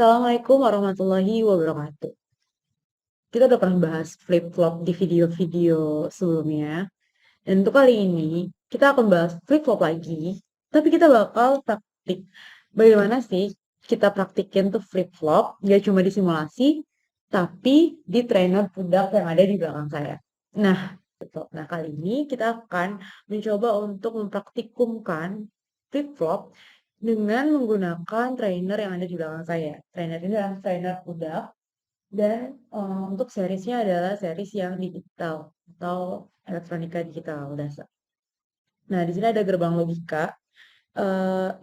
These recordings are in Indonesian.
Assalamualaikum warahmatullahi wabarakatuh. Kita udah pernah bahas flip-flop di video-video sebelumnya. Dan untuk kali ini, kita akan bahas flip-flop lagi. Tapi kita bakal praktik. Bagaimana sih kita praktikin tuh flip-flop, gak cuma di simulasi, tapi di trainer pundak yang ada di belakang saya. Nah, betul. Nah, kali ini kita akan mencoba untuk mempraktikumkan flip-flop dengan menggunakan trainer yang ada di belakang saya. Trainer ini adalah trainer pundak dan untuk seriesnya adalah series yang digital atau elektronika digital dasar. Nah, di sini ada gerbang logika.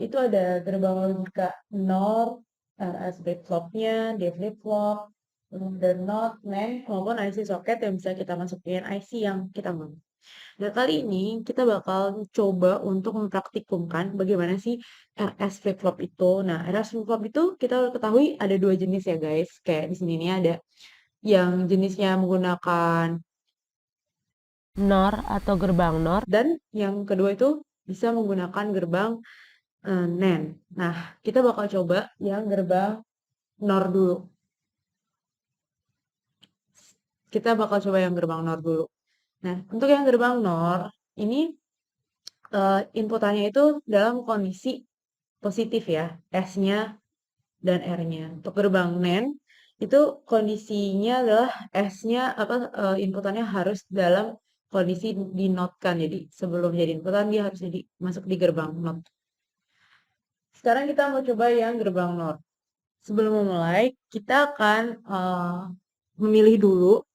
Itu ada gerbang logika NOR, RS flip-flopnya, D flip-flop, dan NOT, NAND, maupun IC socket yang bisa kita masukin IC yang kita mau. Nah, kali ini kita bakal coba untuk mempraktikumkan bagaimana sih RS flip-flop itu. Nah, RS flip-flop itu kita ketahui ada dua jenis ya guys. Kayak di sini nih ada yang jenisnya menggunakan NOR atau gerbang NOR. dan yang kedua itu bisa menggunakan gerbang NAND. Nah, kita bakal coba yang gerbang NOR dulu. Kita bakal coba yang gerbang NOR dulu. Nah, untuk yang gerbang NOR ini inputannya itu dalam kondisi positif ya, S-nya dan R-nya. Untuk gerbang NAND itu kondisinya adalah S-nya inputannya harus dalam kondisi dinotkan. Jadi sebelum jadi inputan dia harus jadi masuk di gerbang not. Sekarang kita mau coba yang gerbang not. Sebelum memulai, kita akan memilih dulu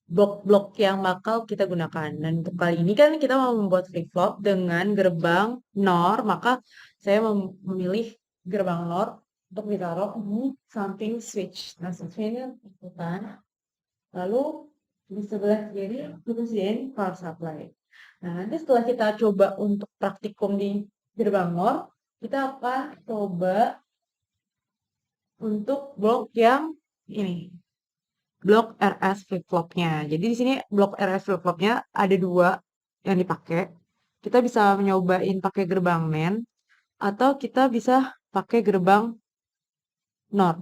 blok-blok yang bakal kita gunakan. Dan untuk kali ini kan kita mau membuat flip-flop dengan gerbang NOR, maka saya memilih gerbang NOR untuk ditaruh di samping switch. Nah, switch ini ikutan. Lalu di sebelah kiri terusin power supply. Nah, nanti setelah kita coba untuk praktikum di gerbang NOR, kita akan coba untuk blok yang ini, blok RS flip-flopnya. Jadi di sini blok RS flip-flopnya ada dua yang dipakai. Kita bisa nyobain pakai gerbang NAND atau kita bisa pakai gerbang NOR.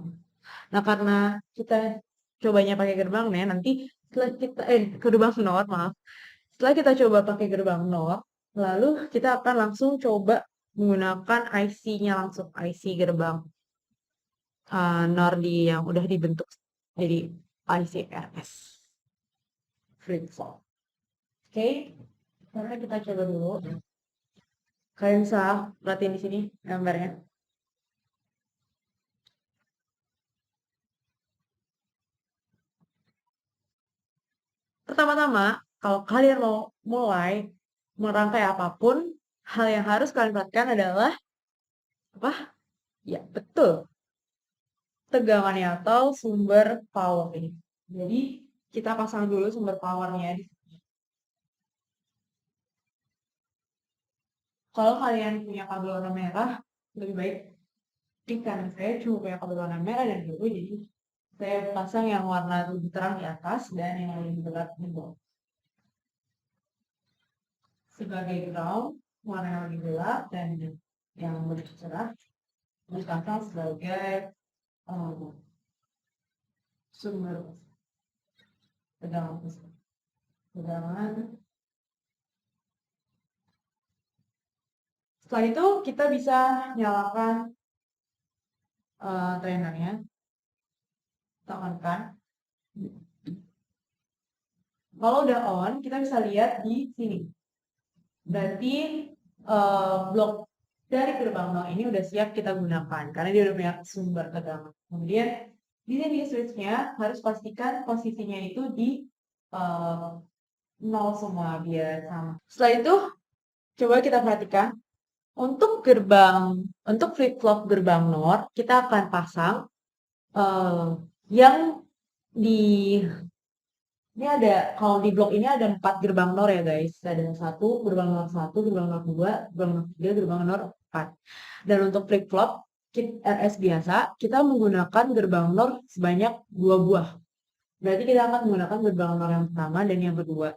Nah, karena kita cobanya pakai gerbang NAND, nanti setelah kita gerbang NOR, maaf. Setelah kita coba pakai gerbang NOR, lalu kita akan langsung coba menggunakan IC-nya langsung, IC gerbang NOR yang udah dibentuk jadi IC RS flip-flop. Oke, sekarang kita coba dulu. Kalian bisa perhatiin di sini gambarnya. Pertama-tama, kalau kalian mau mulai merangkai apapun, hal yang harus kalian perhatikan adalah apa? Ya, betul. Tegangannya atau sumber power ini. Jadi, kita pasang dulu sumber powernya di sini. Kalau kalian punya kabel warna merah, lebih baik di kanan saya cuma punya kabel warna merah dan biru, jadi saya pasang yang warna lebih terang di atas dan yang lebih gelap di bawah. Sebagai ground, warna yang lebih gelap dan yang lebih cerah dipasang sebagai sumber tegangan. Setelah itu kita bisa nyalakan trainernya, tekankan. Kalau udah on, kita bisa lihat di sini. Berarti blok dari gerbang nol ini udah siap kita gunakan karena dia udah punya sumber tegangan. Kemudian di sini switch-nya harus pastikan posisinya itu di nol semua biar sama. Setelah itu coba kita perhatikan untuk flip-flop gerbang NOR kita akan pasang yang di ini ada, kalau di blok ini ada 4 gerbang NOR ya guys. Ada gerbang NOR 1, gerbang NOR 2, gerbang NOR 3, gerbang NOR 4. Dan untuk flip-flop kit RS biasa, kita menggunakan gerbang NOR sebanyak 2 buah. Berarti kita akan menggunakan gerbang NOR yang pertama dan yang kedua.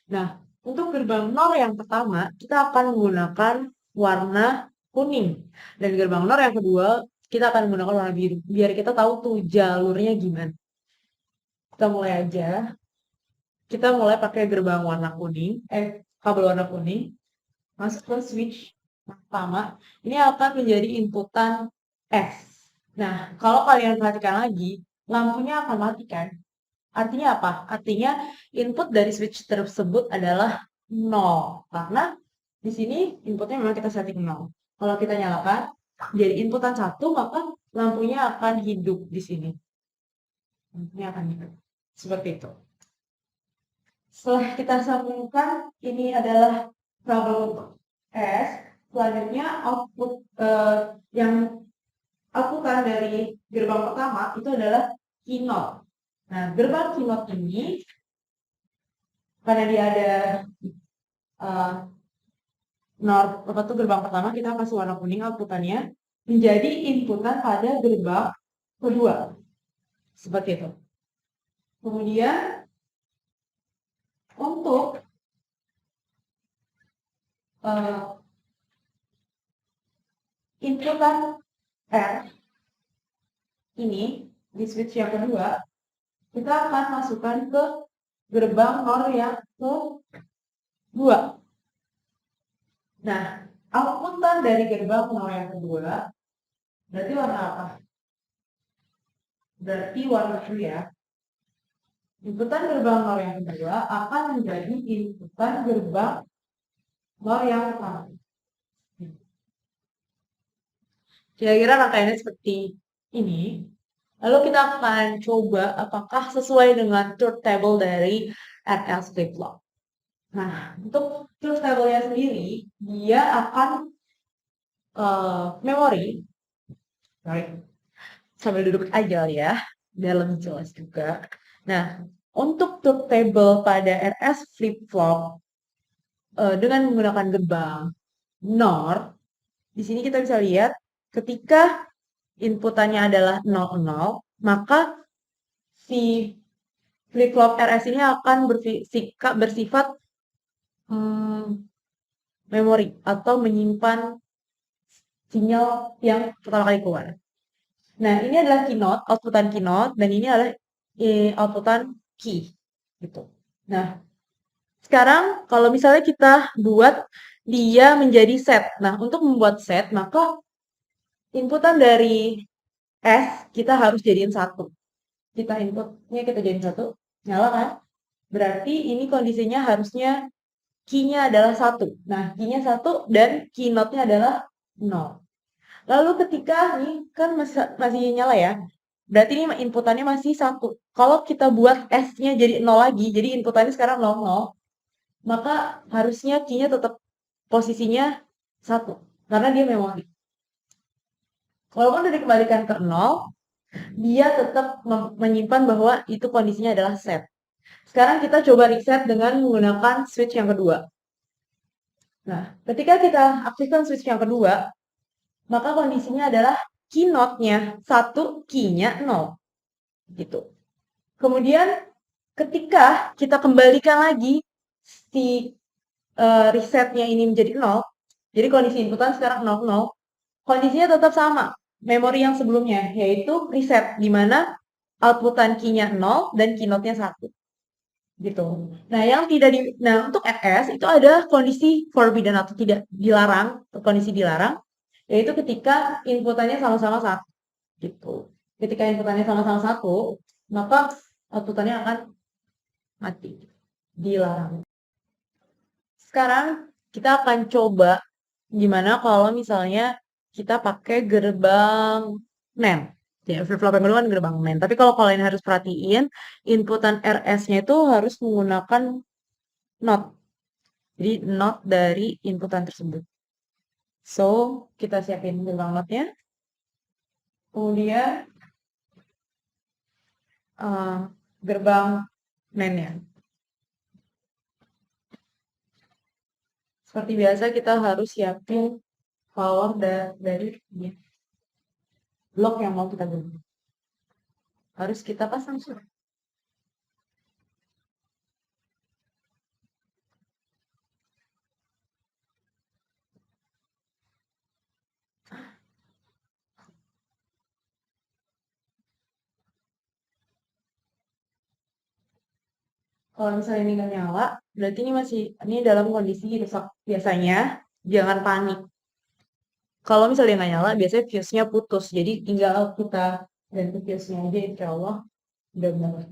Nah, untuk gerbang NOR yang pertama, kita akan menggunakan warna kuning. Dan gerbang NOR yang kedua, kita akan menggunakan warna biru biar kita tahu tuh jalurnya gimana. Kita mulai aja. Kita mulai pakai gerbang warna kuning, kabel warna kuning, masuk ke switch pertama. Ini akan menjadi inputan S. Nah, kalau kalian perhatikan lagi, lampunya akan mati kan? Artinya apa? Artinya input dari switch tersebut adalah 0. Karena di sini inputnya memang kita setting 0. Kalau kita nyalakan, jadi inputan 1, maka lampunya akan hidup di sini. Lampunya akan hidup. Seperti itu. Setelah kita sambungkan, ini adalah kabel untuk S. Selanjutnya output yang outputan dari gerbang pertama itu adalah keynote. Nah, gerbang keynote ini karena dia ada uh, apa tuh gerbang pertama, kita kasih warna kuning outputannya menjadi inputan pada gerbang kedua. Seperti itu. Kemudian untuk inputan R ini di switch yang kedua, kita akan masukkan ke gerbang NOR yang kedua. Nah, outputan dari gerbang NOR yang kedua berarti warna apa? Berarti warna biru ya. Inputan gerbang NOR yang kedua akan menjadi inputan gerbang NOR yang pertama. Kira-kira rangkaiannya seperti ini. Lalu kita akan coba apakah sesuai dengan truth table dari RS flip-flop. Nah, untuk truth table-nya sendiri, dia akan memori. Sorry. Sambil duduk aja ya, biar lebih jelas juga. Nah, untuk truth table pada RS flip-flop dengan menggunakan gerbang NOR, di sini kita bisa lihat ketika inputannya adalah 00, maka si flip-flop RS ini akan bersifat memori atau menyimpan sinyal yang pertama kali keluar. Nah, ini adalah keynote, outputan keynote, dan ini adalah outputan key. Gitu. Nah, sekarang kalau misalnya kita buat dia menjadi set. Nah, untuk membuat set, maka inputan dari S kita harus jadiin 1. Kita inputnya kita jadiin 1, nyala kan? Berarti ini kondisinya harusnya key-nya adalah 1. Nah, key-nya 1 dan keynote-nya adalah 0. Lalu ketika ini kan masih nyala ya, berarti ini inputannya masih 1. Kalau kita buat S-nya jadi 0 lagi, jadi inputannya sekarang 0, 0, maka harusnya key-nya tetap posisinya 1. Karena dia memori. Walaupun udah dikembalikan ke 0, dia tetap menyimpan bahwa itu kondisinya adalah set. Sekarang kita coba reset dengan menggunakan switch yang kedua. Nah, ketika kita aktifkan switch yang kedua, maka kondisinya adalah keynote-nya 1, key-nya 0. Gitu. Kemudian ketika kita kembalikan lagi si resetnya ini menjadi 0, jadi kondisi inputan sekarang 0, 0, kondisinya tetap sama, memori yang sebelumnya, yaitu reset, di mana outputan key-nya 0 dan keynote-nya 1. Gitu. Nah, nah untuk RS itu ada kondisi forbidden atau tidak dilarang, kondisi dilarang, yaitu ketika inputannya sama-sama 1. Gitu. Ketika inputannya sama-sama 1, maka outputannya akan mati. Dilarang. Sekarang kita akan coba gimana kalau misalnya kita pakai gerbang NAND. Ya, flip-flop yang kedua kan gerbang NAND. Tapi kalau kalian harus perhatiin, inputan RS-nya itu harus menggunakan NOT. Jadi NOT dari inputan tersebut. So, kita siapin gerbang NOT-nya. Kemudian gerbang NAND-nya. Seperti biasa kita harus siapin power dari blok yang mau kita gunakan. Harus kita pasang surat. Kalau misalnya ini nggak nyala, berarti ini dalam kondisi rusak. Biasanya jangan panik. Kalau misalnya nggak nyala, biasanya fuse-nya putus. Jadi tinggal kita ganti fuse-nya aja, insya Allah udah benar.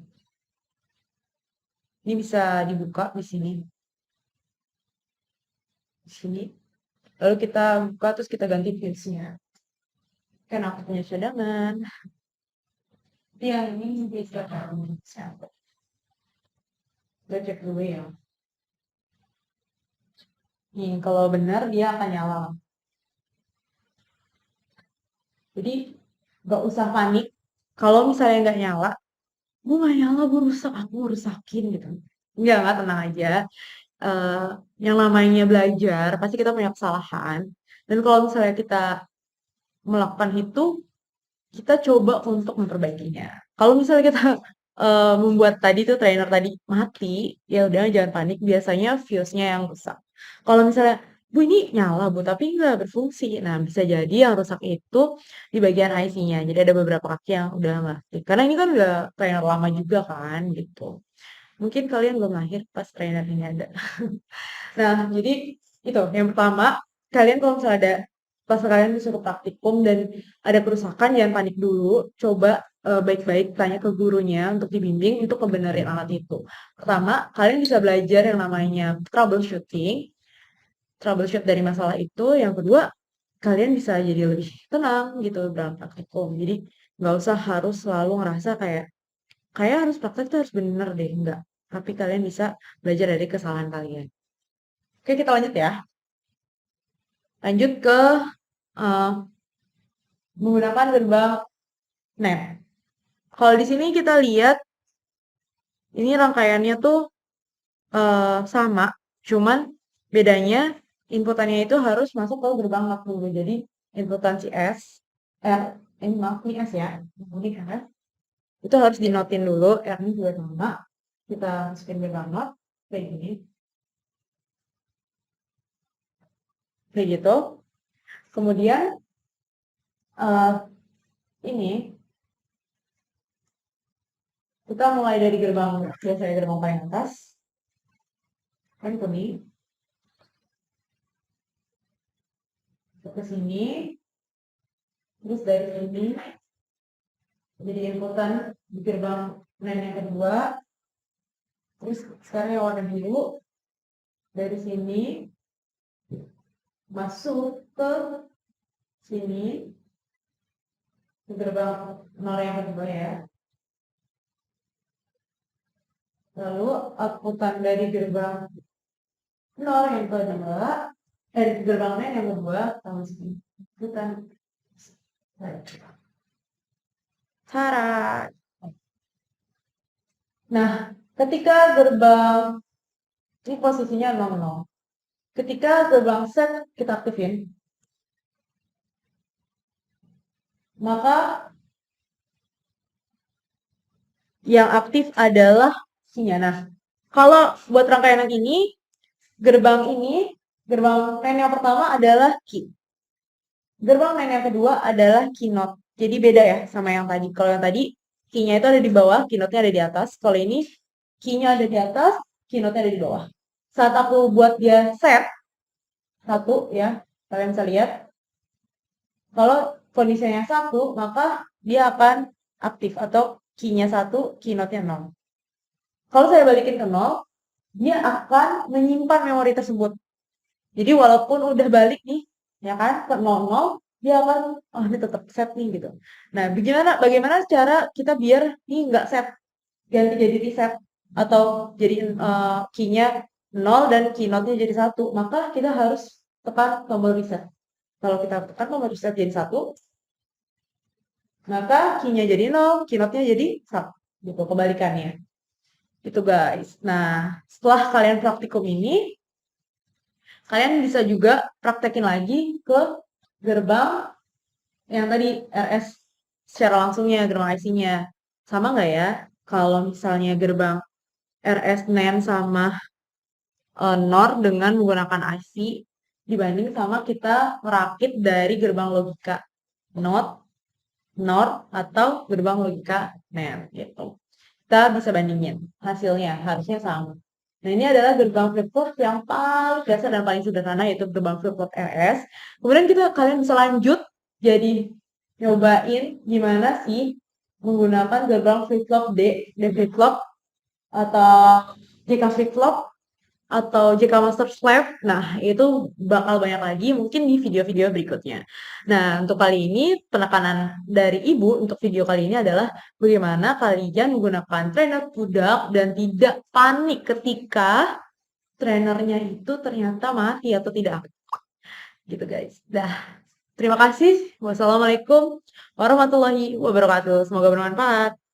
Ini bisa dibuka di sini. Di sini. Lalu kita buka, terus kita ganti fuse-nya. Kan aku punya cadangan. Yang ini bisa siapa? Kita cek dulu ya. Nih, kalau benar dia akan nyala. Jadi nggak usah panik. Kalau misalnya nggak nyala, gue nggak nyala, gue rusak, aku rusakin gitu. Nggak, tenang aja. Eh, yang namanya belajar, pasti kita punya kesalahan. Dan kalau misalnya kita melakukan itu, kita coba untuk memperbaikinya. Kalau misalnya kita membuat tadi tuh trainer tadi mati, ya udah jangan panik. Biasanya fuse-nya yang rusak. Kalau misalnya, Bu ini nyala Bu, tapi nggak berfungsi. Nah, bisa jadi yang rusak itu di bagian IC-nya. Jadi ada beberapa kaki yang udah nggak aktif. Karena ini kan udah trainer lama juga kan, gitu. Mungkin kalian belum lahir pas trainer ini ada. Nah, jadi itu yang pertama, kalian kalau misalnya ada pas kalian disuruh praktikum dan ada kerusakan, jangan panik dulu. Coba baik-baik tanya ke gurunya untuk dibimbing untuk kebenaran alat itu. Pertama, kalian bisa belajar yang namanya troubleshooting, troubleshoot dari masalah itu. Yang kedua, kalian bisa jadi lebih tenang gitu dalam praktikum. Jadi nggak usah harus selalu ngerasa kayak harus praktek tuh harus bener deh, enggak. Tapi kalian bisa belajar dari kesalahan kalian. Oke, kita lanjut ya. Lanjut ke eh, menggunakan gerbang NEM. Kalau di sini kita lihat ini rangkaiannya tuh sama, cuman bedanya inputannya itu harus masuk ke gerbang NOT dulu. Jadi inputan si S, R, ini maaf ini S ya, ini R, itu harus dinotin dulu, R-nya juga sama. Kita masukin gerbang NOT, kayak gini, kayak gitu. Kemudian eh, ini kita mulai dari gerbang, biasanya gerbang paling atas, kan kuning, ke sini, terus dari sini jadi inputan di gerbang NAND yang kedua, terus sekarang yang warna biru dari sini masuk ke sini ke gerbang 0 yang kedua ya. Lalu outputan dari gerbang 0 yang kedua, dari gerbang NAND yang kedua sama sini. Inputan. Cara. Nah, ketika gerbang ini posisinya 00. Ketika gerbang set kita aktifin, maka yang aktif adalah kinya. Nah, kalau buat rangkaian yang ini, gerbang NAND yang pertama adalah key. Gerbang NAND yang kedua adalah keynote. Jadi beda ya sama yang tadi. Kalau yang tadi, key-nya itu ada di bawah, keynote-nya ada di atas. Kalau ini, key-nya ada di atas, keynote-nya ada di bawah. Saat aku buat dia set, satu ya, kalian bisa lihat. Kalau kondisinya satu, maka dia akan aktif atau key-nya satu, keynote-nya 0. Kalau saya balikin ke 0, dia akan menyimpan memori tersebut. Jadi walaupun udah balik nih, ya kan, ke 00, dia akan, oh ini tetap set nih gitu. Nah, bagaimana cara kita biar ini nggak set, ganti jadi reset, atau jadi key-nya 0 dan keynote-nya jadi 1, maka kita harus tekan tombol reset. Kalau kita tekan tombol reset jadi 1, maka key-nya jadi 0, keynote-nya jadi 1. Gitu, kebalikannya. Itu guys. Nah, setelah kalian praktikum ini, kalian bisa juga praktekin lagi ke gerbang yang tadi RS secara langsungnya, gerbang IC-nya. Sama nggak ya? Kalau misalnya gerbang RS NAND sama NOR dengan menggunakan IC dibanding sama kita merakit dari gerbang logika NOT, NOR, atau gerbang logika NAND gitu. kita bisa bandingin hasilnya, harusnya sama. Nah, ini adalah gerbang flip-flop yang paling dasar dan paling sederhana, yaitu gerbang flip-flop RS. Kemudian kalian bisa lanjut jadi nyobain gimana sih menggunakan gerbang flip-flop D flip-flop atau JK flip-flop atau JK Master Slave. Nah, itu bakal banyak lagi mungkin di video-video berikutnya. Nah, untuk kali ini penekanan dari Ibu untuk video kali ini adalah bagaimana kalian menggunakan trainer budak dan tidak panik ketika trainernya itu ternyata mati atau tidak aktif. Gitu guys. Dah, terima kasih. Wassalamualaikum warahmatullahi wabarakatuh. Semoga bermanfaat.